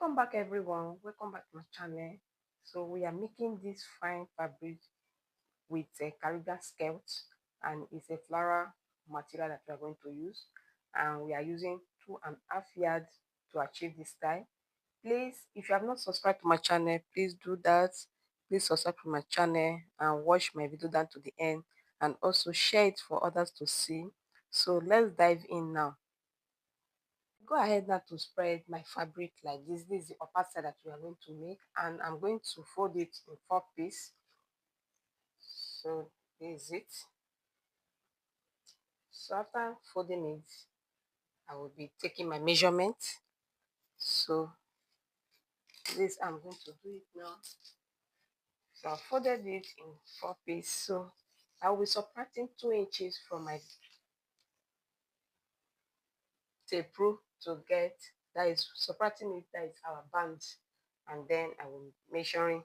Welcome back everyone, welcome back to my channel. So we are making this fine fabric with a Caribbean skirt, and it's a floral material that we are going to use, and we are using 2.5 yards to achieve this style. Please, if you have not subscribed to my channel, please do that. Please subscribe to my channel and watch my video down to the end, and also share it for others to see. So let's dive in now. Go ahead now to spread my fabric like this. This is the upper side that we are going to make, and I'm going to fold it in 4 pieces. So this is it. So after folding it, I will be taking my measurement. So this I'm going to do it now. So I folded it in 4 pieces. So I will be subtracting 2 inches from my tape rule to get, that is subtracting it, that is our band, and then I will be measuring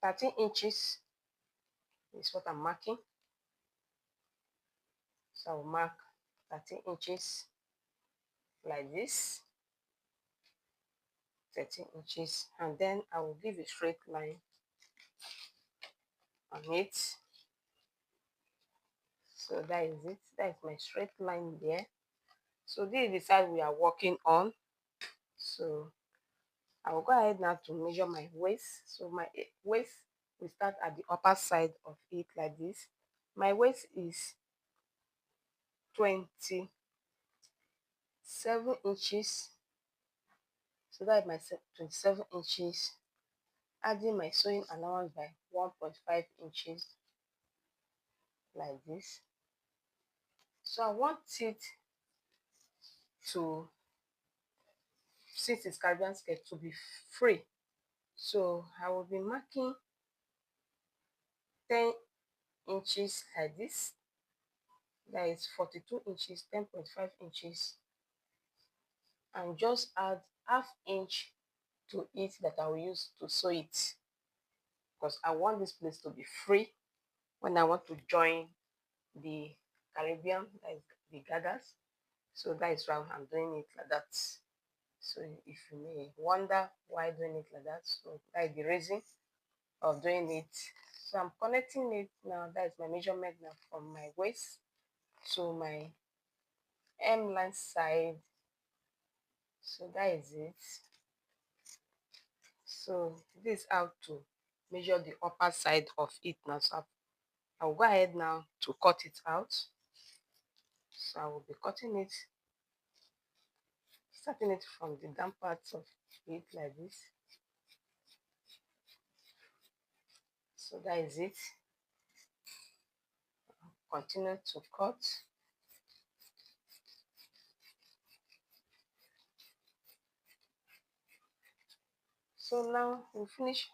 13 inches is what I'm marking. So I will mark 13 inches like this, 13 inches, and then I will give a straight line on it. So that is it, that is my straight line there. So this is the side we are working on. So I will go ahead now to measure my waist. So my waist, we start at the upper side of it like this. My waist is 27 inches. So that is my 27 inches, adding my sewing allowance by 1.5 inches like this. So I want it to, since it's Caribbean skirt, to be free. So I will be marking 10 inches like this. That is 42 inches, 10.5 inches, and just add half inch to it that I will use to sew it, because I want this place to be free when I want to join the Caribbean, that is the gathers. So that is why I'm doing it like that. So if you may wonder why doing it like that, so that is the reason of doing it. So I'm connecting it now. That is my measurement now from my waist to my hemline side. So that is it. So this is how to measure the upper side of it now. So I'll go ahead now to cut it out. So I will be cutting it, starting it from the down parts of it like this. So that is it. Continue to cut. So now we finish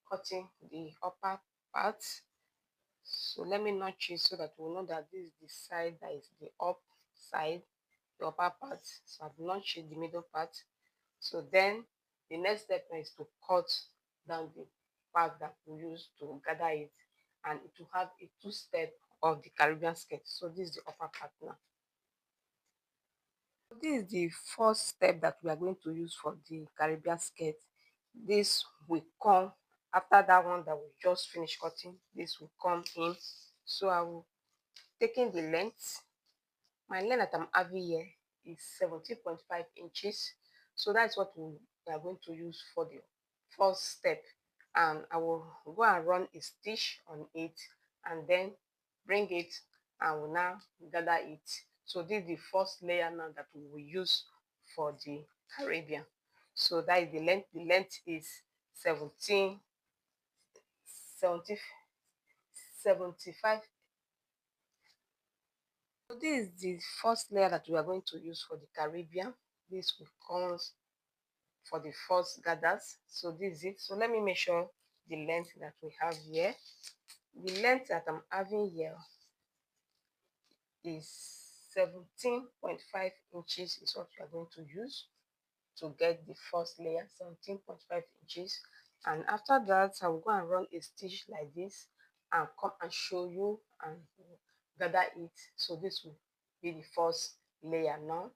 cutting the upper part. So let me notch it so that we'll know that this is the side that is the up side, the upper part. So I've notched the middle part. So then the next step is to cut down the part that we use to gather it, and it will have a 2-step of the Caribbean skirt. So this is the upper part now. This is the first step that we are going to use for the Caribbean skirt. This will come after that one that we just finished cutting. This will come in. So I will taking the length. My length that I'm having here is 17.5 inches. So that's what we are going to use for the first step. And I will go and run a stitch on it, and then bring it and will now gather it. So this is the first layer now that we will use for the Caribbean. So that is the length. The length is 75. So this is the first layer that we are going to use for the Caribbean. This will come for the first gathers. So this is it. So let me measure the length that we have here. The length that I'm having here is 17.5 inches is what we are going to use to get the first layer, 17.5 inches. And after that, I will go and run a stitch like this and come and show you and gather it. So this will be the first layer now.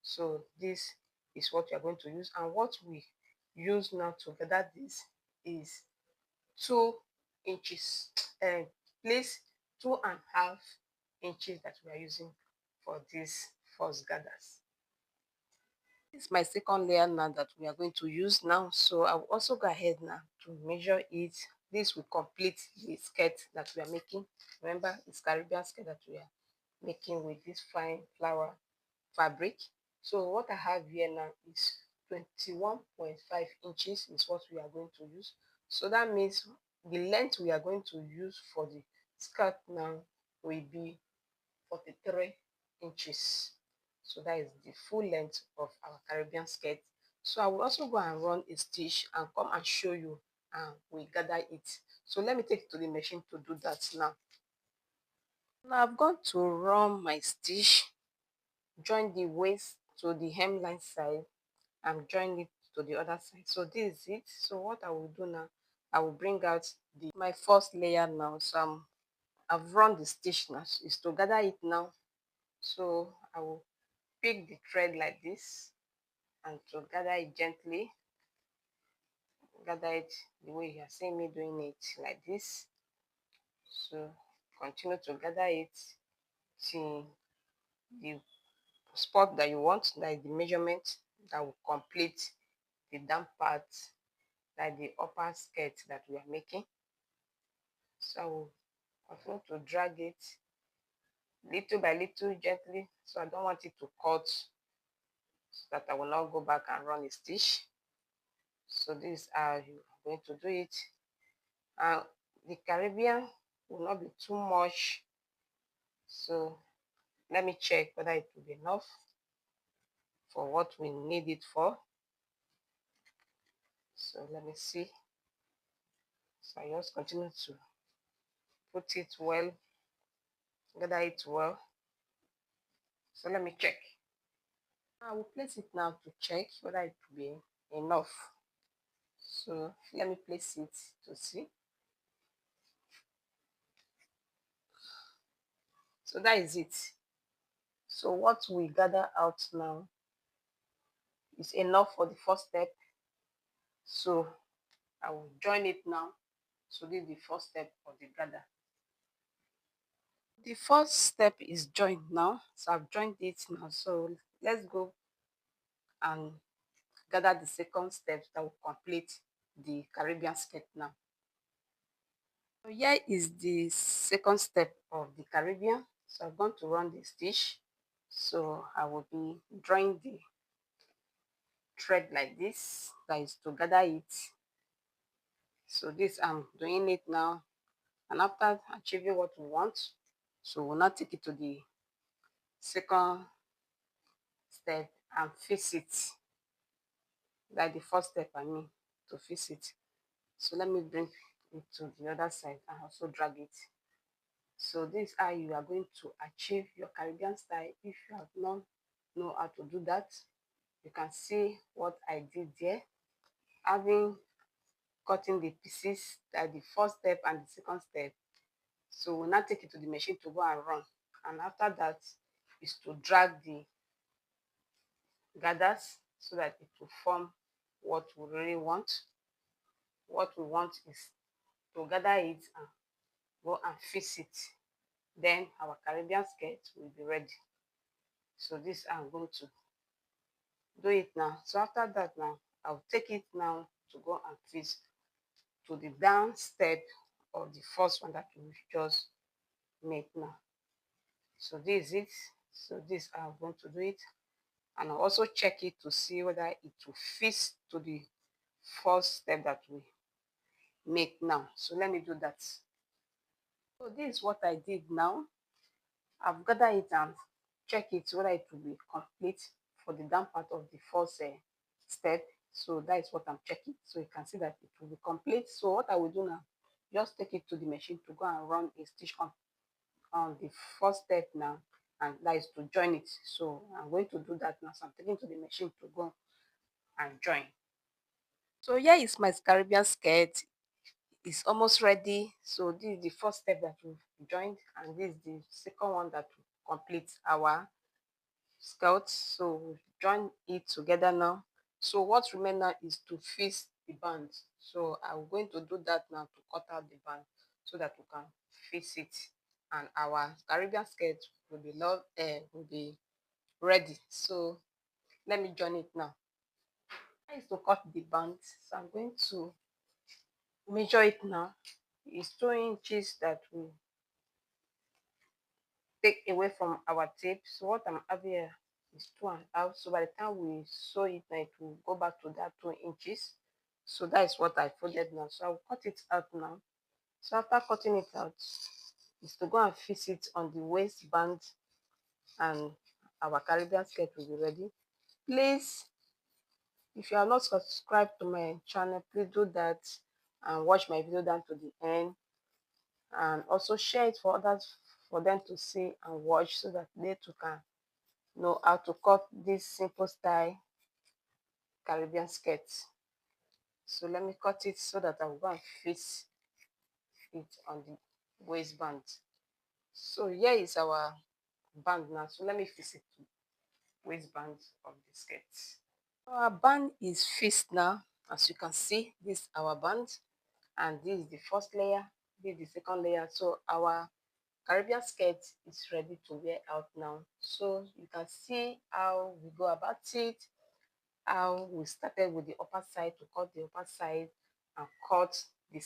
So this is what we are going to use, and what we use now to gather this is 2 inches, and place 2.5 inches that we are using for this first gathers. This is my second layer now that we are going to use now, so I will also go ahead now to measure it. This will complete the skirt that we are making. Remember, it's Caribbean skirt that we are making with this fine flower fabric. So what I have here now is 21.5 inches is what we are going to use. So that means the length we are going to use for the skirt now will be 43 inches. So that is the full length of our Caribbean skirt. So I will also go and run a stitch and come and show you, and we gather it. So let me take it to the machine to do that now. Now I've gone to run my stitch, join the waist to the hemline side and join it to the other side. So this is it. So what I will do now, I will bring out my first layer now. So I've run the stitch now, is to gather it now. So I will pick the thread like this and to gather it gently, gather it the way you are seeing me doing it, like this. So continue to gather it till the spot that you want, like the measurement that will complete the down part, like the upper skirt that we are making. So I will continue to drag it little by little gently, so I don't want it to cut, so that I will not go back and run a stitch. So this is how you are going to do it. And the Caribbean will not be too much, so let me check whether it will be enough for what we need it for. So let me see. So I just continue to put it well, gather it well. So let me check. I will place it now to check whether it will be enough. So let me place it to see. So that is it. So what we gather out now is enough for the first step. So I will join it now. So this is the first step of the gather. The first step is joined now. So I've joined it now. So let's go and gather the second step that will complete the Caribbean skirt now. So here is the second step of the Caribbean. So I'm going to run the stitch. So I will be drawing the thread like this, that is to gather it. So this I'm doing it now, and after achieving what we want, so we'll now take it to the second step and fix it, like the first step I mean, to fix it. So let me bring it to the other side and also drag it. So this is how you are going to achieve your Caribbean style. If you have not know how to do that, you can see what I did there, having cutting the pieces, like the first step and the second step. So we'll now take it to the machine to go and run, and after that is to drag the gathers so that it will form what we really want. What we want is to gather it and go and fix it, then our Caribbean skirt will be ready. So this I'm going to do it now. So after that now, I'll take it now to go and fix to the down step of the first one that we just made now. So this is it. So this I'm going to do it, and I'll also check it to see whether it will fit to the first step that we make now. So let me do that. So this is what I did now. I've gathered it and check it whether it will be complete for the down part of the first step. So that is what I'm checking. So you can see that it will be complete. So what I will do now, just take it to the machine to go and run a stitch on the first step now, and that is to join it. So I'm going to do that now. So I'm taking to the machine to go and join. So here is my Caribbean skirt. It's almost ready. So this is the first step that we've joined, and this is the second one that will complete our skirt. So join it together now. So what remains now is to fix the band. So I'm going to do that now to cut out the band so that we can fix it, and our Caribbean skirt will be ready. So let me join it now. I used to cut the band, so I'm going to measure it now. It's 2 inches that we take away from our tape. So what I'm having here is 2.5. So by the time we sew it now, it will go back to that 2 inches. So that is what I folded now. So I'll cut it out now. So after cutting it out, is to go and fix it on the waistband, and our Caribbean skirt will be ready. Please, if you are not subscribed to my channel, please do that and watch my video down to the end, and also share it for others for them to see and watch so that they too can know how to cut this simple style Caribbean skirt. So let me cut it so that I will go and fix it on the waistband. So here is our band now. So let me fix it to waistband of the skirt. Our band is fixed now. As you can see, this is our band, and this is the first layer, this is the second layer. So our Caribbean skirt is ready to wear out now. So you can see how we go about it, how we started with the upper side to cut the upper side and cut the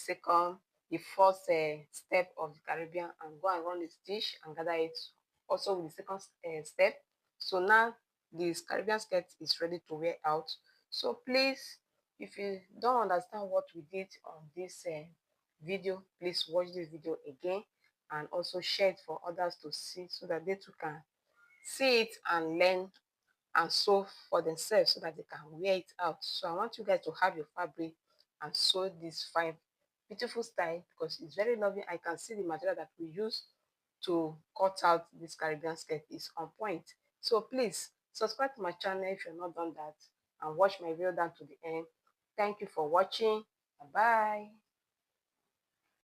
first step of the Caribbean, and go and run the stitch and gather it also with the second step. So now this Caribbean skirt is ready to wear out. So please, if you don't understand what we did on this video, please watch this video again and also share it for others to see so that they too can see it and learn and sew for themselves so that they can wear it out. So I want you guys to have your fabric and sew this fine beautiful style because it's very lovely. I can see the material that we use to cut out this Caribbean skirt is on point. So please subscribe to my channel if you're not done that, and watch my video down to the end. Thank you for watching. Bye bye.